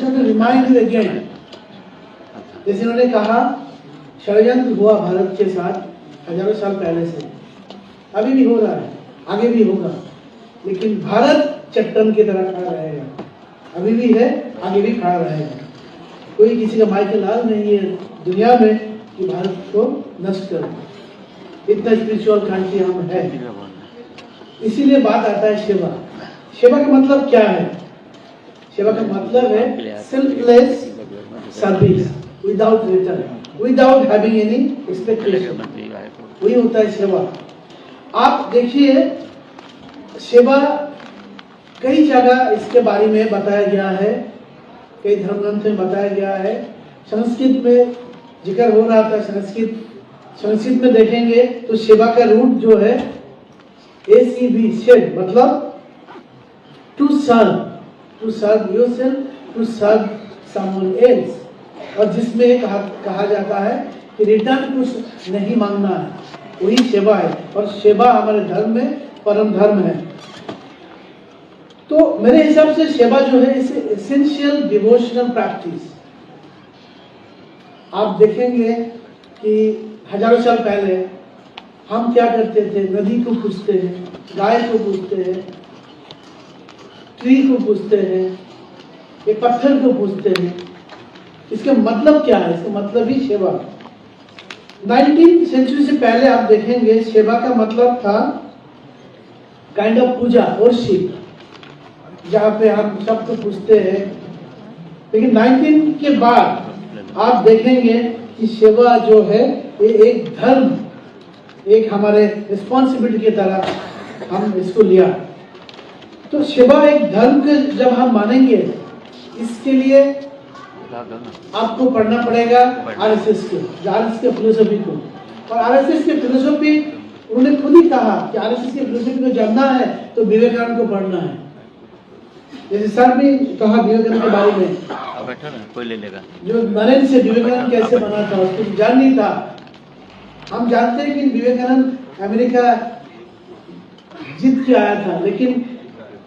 Just to remind you again, जैसे उन्होंने कहा षड्यंत्र हुआ भारत के साथ हजारों साल पहले से, अभी भी हो रहा है, आगे भी होगा, लेकिन भारत चट्टान की तरह खड़ा रहेगा, अभी भी है, आगे भी खड़ा रहेगा। कोई किसी का माइकल लाल नहीं है दुनिया में कि भारत को नष्ट करे, इतना स्पिरिचुअल कंट्री हम है। इसीलिए बात आता है सेवा। सेवा का मतलब क्या है? सेवा का मतलब है selfless service without return, without having any expectation, वही होता है सेवा। आप देखिए सेवा कई जगह इसके बारे में बताया गया है, कई धर्म ग्रंथ में बताया गया है। संस्कृत में जिक्र हो रहा था, संस्कृत में देखेंगे तो सेवा का रूट जो है ACB सेड, मतलब to serve yourself, to serve someone else, और जिसमें कहा जाता है कि रिटर्न कुछ नहीं मांगना है, वही सेवा है। और सेवा हमारे धर्म में परम धर्म है। तो मेरे हिसाब से सेवा जो है इसे एसेंशियल डिवोशनल प्रैक्टिस। आप देखेंगे कि हजारों साल पहले हम क्या करते थे? नदी को पूजते हैं, गाय को पूजते हैं, ट्री को पूजते हैं, एक पत्थर को पूजते हैं। इसका मतलब क्या है? इसका मतलब ही सेवा। 19वीं सेंचुरी से पहले आप देखेंगे सेवा का मतलब था काइंड ऑफ पूजा, वर्शिप, जहाँ पे हम सबको पूछते हैं। लेकिन 19 के बाद आप देखेंगे कि सेवा जो है ये एक धर्म, एक हमारे रिस्पॉन्सिबिलिटी की तरह हम इसको लिया। तो सेवा एक धर्म के जब हम मानेंगे, इसके लिए आपको पढ़ना पड़ेगा आरएसएस के फिलोसफी को। और आरएसएस के फिलोसफी उन्होंने खुद ही कहा कि आरएसएस के फिलोसफी को जानना है तो विवेकानंद को पढ़ना है। जैसे सर भी कहा विवेकानंद के बारे में, कोई ले लेगा, जो नरेंद्र से विवेकानंद कैसे बना था उसको जान नहीं था। हम जानते हैं कि विवेकानंद अमेरिका जीत के आया था, लेकिन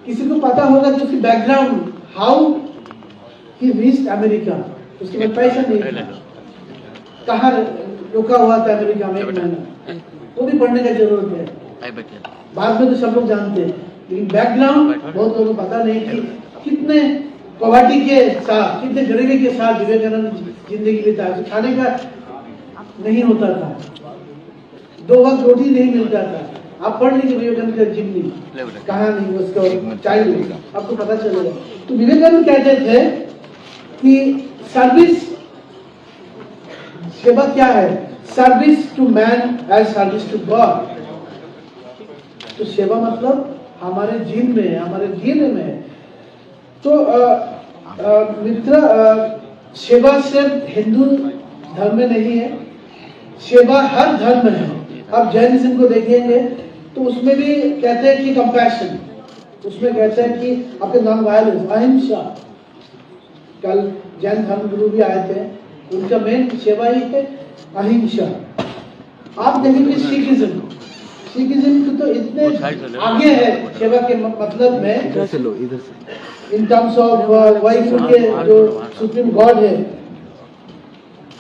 किसी को पता होगा कि उसकी background, how he reached America, उसके पास पैसा नहीं था, कहाँ रुका हुआ था अमेरिका में 1 महीना, वो भी पढ़ने का जरूरत है। बाद में तो सब लोग जानते हैं, लेकिन बैकग्राउंड बहुत लोगों को पता नहीं कि कितने पॉवर्टी के साथ, कितने गरीबी के साथ विवेकानंद जिंदगी बिता। खाने का नहीं होता था, 2 वक्त रोटी नहीं मिलता था। आप पढ़ लीजिए विवेकानंद का जीवनी, कहानी, उसका चाइल्ड, आपको पता चलेगा। तो विवेकानंद कहते थे कि सर्विस, सेवा क्या है? Service to man as service to God. तो सेवा मतलब हमारे जीवन में, हमारे जीवन में। तो मित्र, सेवा सिर्फ हिंदू धर्म में नहीं है, सेवा हर धर्म में है। आप जैनिज्म को देखेंगे तो उसमें भी कहते हैं कि कंपैशन, उसमें कहते हैं कि आपके नॉन वायलेंस, अहिंसा। कल जैन धर्म गुरु भी आए थे, उनका मेन सेवा ही है अहिंसा। आप देखेंगे सिखिज्म तो इतने आगे है सेवा के मतलब में, इन टर्म्स ऑफ वाहिगुरु के जो सुप्रीम गॉड है,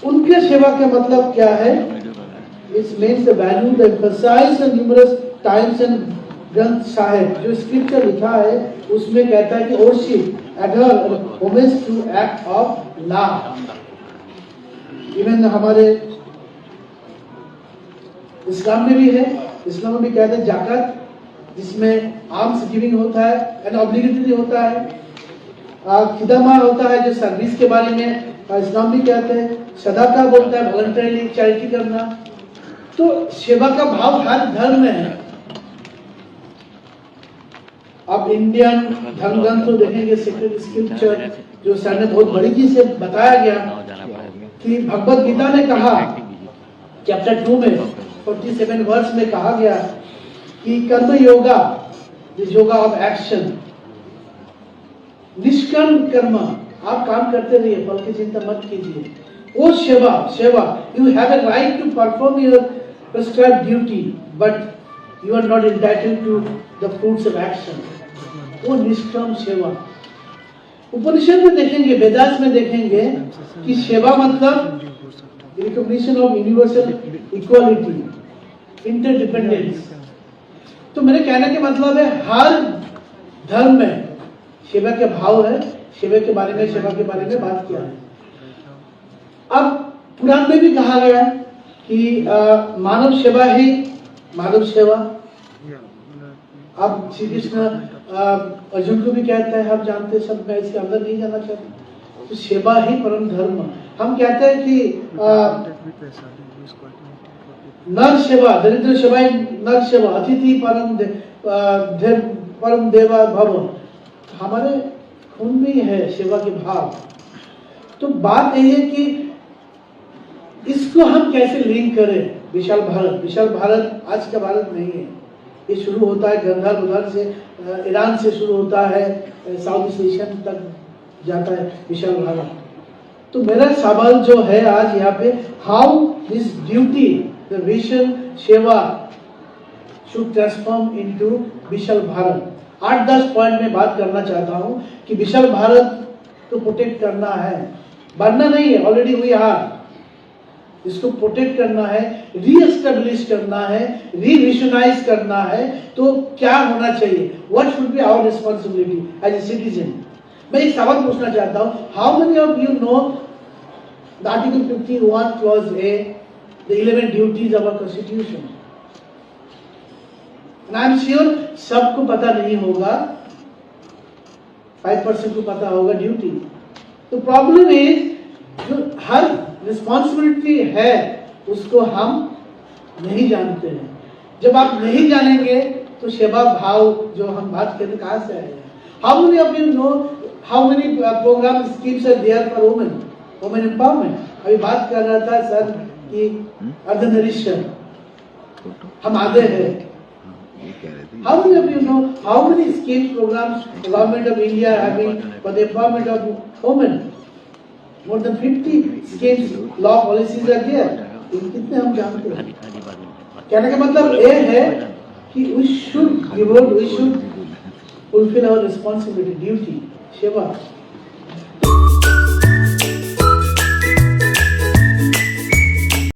उनके सेवा का मतलब क्या है? It means the value the emphasise in numerous times and Granth Sahib, जो स्क्रिप्चर लिखा है उसमें कहता है कि worship, adore, homage to act of love. Even हमारे इस्लाम में भी है, इस्लाम में भी कहते हैं जाकत, जिसमें आर्म्स गिविंग होता है, एंड ऑब्लिगेटरी होता है। खिदमा होता है जो सर्विस के बारे में इस्लाम भी कहते हैं। सदाका बोलता है वॉलंटरीली चैरिटी करना। तो सेवा का भाव हर धर्म में है। आप इंडियन धर्म ग्रंथ देखेंगे, सेक्रेड स्क्रिप्चर, जो सर ने बहुत बरीकी से बताया गया कि भगवत गीता ने कहा चैप्टर 2 में 47 वर्ष में कहा गया कि कर्म योगा, योगा ऑफ एक्शन, निष्कर्म कर्म, आप काम करते रहिए, फल की चिंता मत कीजिए। वो सेवा, you have a right to perform your prescribed duty, but you are not entitled to the fruits of action. वो निष्काम सेवा। उपनिषद में देखेंगे, वेदास में देखेंगे कि सेवा मतलब recognition of universal equality, interdependence. तो मेरे कहने के मतलब है हर धर्म में सेवा के भाव है, सेवा के बारे में बात किया है। अब पुराण में भी कहा गया कि मानव सेवा ही माधव सेवा। अब श्री कृष्ण अर्जुन को भी कहता है, आप जानते सब, मैं इसके अंदर नहीं जाना चाहता। तो सेवा ही परम धर्म। हम कहते हैं कि नर सेवा, दरिद्र सेवा नर सेवा, अतिथि परम देवा भव। हमारे खून में है सेवा के भाव। तो बात यही है कि इसको हम कैसे लिंक करें। विशाल भारत आज का भारत नहीं है। ये शुरू होता है गंगार उधर से, ईरान से शुरू होता है, साउथ ईस्ट एशियन तक जाता है विशाल भारत। तो मेरा सवाल जो है आज यहाँ पे, how this duty, the vision सेवा शुड ट्रांसफॉर्म इनटू विशाल भारत। 8-10 पॉइंट में बात करना चाहता हूँ कि विशाल भारत को प्रोटेक्ट करना है, बनना नहीं है, ऑलरेडी हुई हार। इसको प्रोटेक्ट करना है, रीएस्टेब्लिश करना है, रिविजनाइज करना है। तो क्या होना चाहिए, what should be our responsibility as a citizen. मैं एक सवाल पूछना चाहता हूँ, how many of you know the article 51 clause A, the 11 duties of our constitution. I am sure सबको पता नहीं होगा, 5% को पता होगा ड्यूटी। तो प्रॉब्लम इज जो हर रिस्पॉन्सिबिलिटी है उसको हम नहीं जानते हैं। जब आप नहीं जानेंगे तो सेवा भाव जो हम बात करते कहाँ से आएगा। How many of you know how many program schemes are there for women empowerment. अभी बात कर रहा था सर कि अर्धनारीश्वर हम आधे हैं। How many of you know how many schemes, programs the government of India having for the empowerment of women? More than 50 schemes, law policies are there. कितने हम जानते हैं। कहने का मतलब ये है कि we should fulfill our responsibility, duty, सेवा।